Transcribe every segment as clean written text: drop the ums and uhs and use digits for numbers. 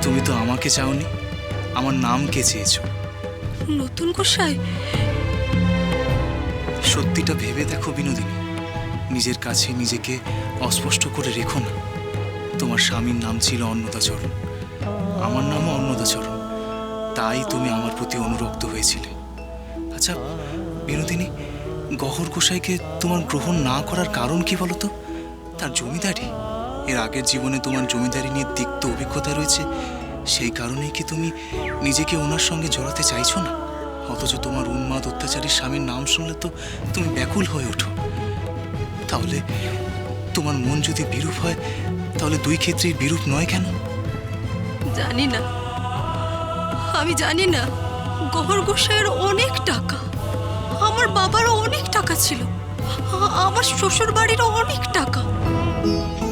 তুমি তো আমাকে চাওনি, আমার নামকে চেয়েছো। নতুন গোসাই, সত্যিটা ভেবে দেখো বিনোদিনী, নিজের কাছে নিজেকে অস্পষ্ট করে রেখো না। তোমার স্বামীর নাম ছিল অন্নদাচরণ, আমার নামও অন্নদাচরণ, তাই তুমি আমার প্রতি অনুরক্ত হয়েছিলে। আচ্ছা বিনোদিনী, গহর গোসাইকে তোমার গ্রহণ না করার কারণ কি বলো তো? তার জমিদারি, এর আগের জীবনে তোমার জমিদারি নিয়ে তিক্ত অভিজ্ঞতা রয়েছে, সেই কারণেই কি তুমি নিজেকে ওনার সঙ্গে জড়াতে চাইছো না? অথচ তোমার উন্মাদ অত্যাচারী স্বামীর নাম শুনলে তো তুমি ব্যাকুল হয়ে ওঠো। তাহলে তোমার মন যদি বিরূপ হয়, তাহলে দুই ক্ষেত্রেই বিরূপ নয় কেন? জানি না, আমি জানি না। গহর গোসাইয়ের অনেক টাকা, আমার বাবারও অনেক টাকা ছিল, আমার শ্বশুর বাড়িরও অনেক টাকা।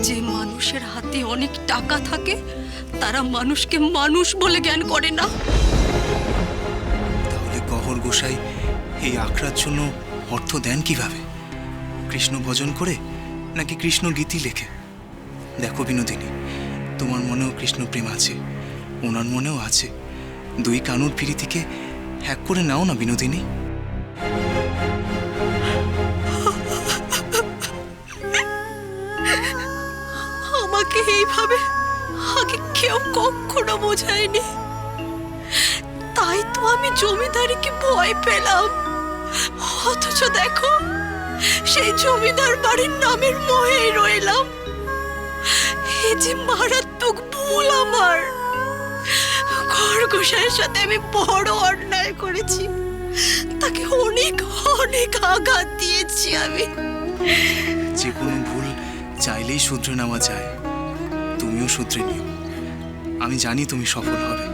যে মানুষের হাতে অনেক টাকা থাকে তারা মানুষকে মানুষ বলে জ্ঞান করে না। তাহলে গহর গোসাই এই আখড়ার জন্য অর্থ দেন কিভাবে? কৃষ্ণ ভজন করে নাকি কৃষ্ণ গীতি লেখে? দেখো বিনোদিনী, তোমার মনেও কৃষ্ণ প্রেম আছে, ওনার মনেও আছে। দুই কানুর প্রীতিকে হ্যাক করে নাও না বিনোদিনী। আমাকে এইভাবে আগে কেউ কখনো বোঝায়নি, তাই তো আমি জমিদারিকে ভয় পেলাম। অথচ দেখো, সেই জমিদার বাড়ির নামের মোহে রইলাম। এই যে মারাত্মক ভুল আমার। খরগোশের সাথে আমি বড় অন্যায় করেছি, তাকে অনেক অনেক আঘাত দিয়েছি আমি। যে কোনো ভুল চাইলেই শুধরে নেওয়া যায়, তুমিও শুধরে নিও। আমি জানি তুমি সফল হবে।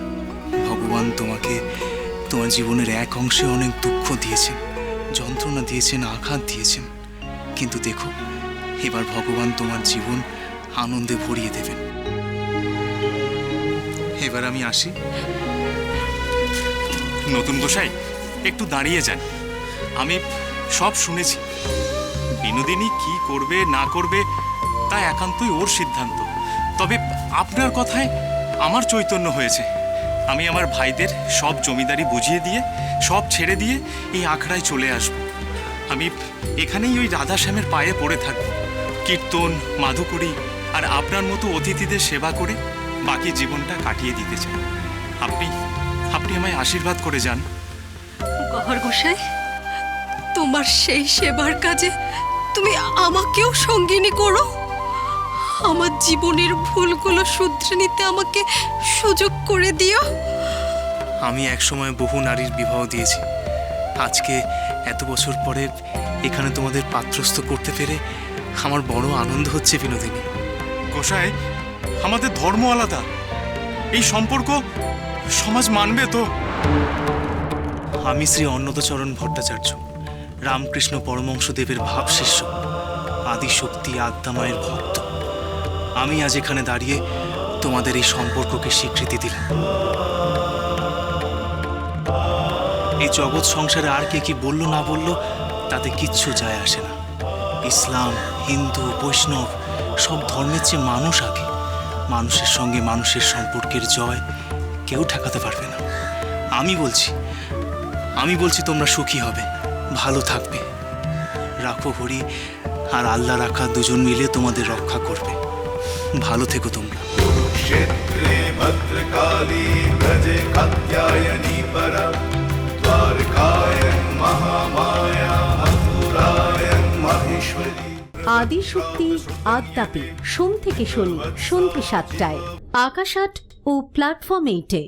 ভগবান তোমাকে তোমার জীবনের এক অংশে অনেক দুঃখ দিয়েছেন, যন্ত্রণা দিয়েছেন, আঘাত দিয়েছেন, কিন্তু দেখো এবার ভগবান তোমার জীবন আনন্দে ভরিয়ে দেবেন। এবার আমি আসি। নতুন গোসাই, একটু দাঁড়িয়ে যান। আমি সব শুনেছি। বিনোদিনী কি করবে না করবে তা একান্তই ওর সিদ্ধান্ত। তবে আপনার কথায় আমার চৈতন্য হয়েছে। আমি আমার ভাইদের সব জমিদারি বুঝিয়ে দিয়ে, সব ছেড়ে দিয়ে এই আখড়ায় চলে আসব। আমি এখানেই ওই রাধাশ্যামের পায়ে পড়ে থাকব, কীর্তন মাধুকরী আর আপনার মতো অতিথিদের সেবা করে বাকি জীবনটা কাটিয়ে দিতে চাই। আপনি আপনি আমায় আশীর্বাদ করে যান। গহর গোসাই, তোমার সেই সেবার কাজে তুমি আমাকেও সঙ্গিনী করো। আমার জীবনের ভুলগুলো শুধরে নিতে আমাকে সুযোগ করে দিও। আমি একসময় বহু নারীর বিবাহ দিয়েছি, আজকে এত বছর পরে এখানে তোমাদের পাত্রস্থ করতে পেরে আমার বড় আনন্দ হচ্ছে বিনোদিনী। গোসাই, আমাদের ধর্ম আলাদা, এই সম্পর্ক সমাজ মানবে তো? আমি শ্রী অন্নদাচরণ ভট্টাচার্য, রামকৃষ্ণ পরমহংসদেবের ভাবশিষ্য, আদিশক্তি আদ্যামায়ের ভক্ত। আমি আজ এখানে দাঁড়িয়ে তোমাদের এই সম্পর্ককে স্বীকৃতি দিলাম। এই জগৎ সংসারে আর কে কি বলল না বলল তাতে কিচ্ছু যায় আসে না। ইসলাম, হিন্দু, বৈষ্ণব সব ধর্মের চেয়ে মানুষ আগে। মানুষের সঙ্গে মানুষের সম্পর্কের জয় কেউ ঠেকাতে পারবে না। আমি বলছি তোমরা সুখী হবে, ভালো থাকবে। রাখো হরি আর আল্লাহ রাখা দুজন মিলে তোমাদের রক্ষা করবে। ভালো থেকো তোমরা। क्षेत्रे भद्रकाली व्रजे कात्यायनी परा द्वारकायं महामाया मथुरायं माहेश्वरी। আদিশক্তি আদ্যাপীঠ সোম থেকে শনি সন্ধ্যে ৭টায়, আকাশ আট ও প্ল্যাটফর্ম 8-এ।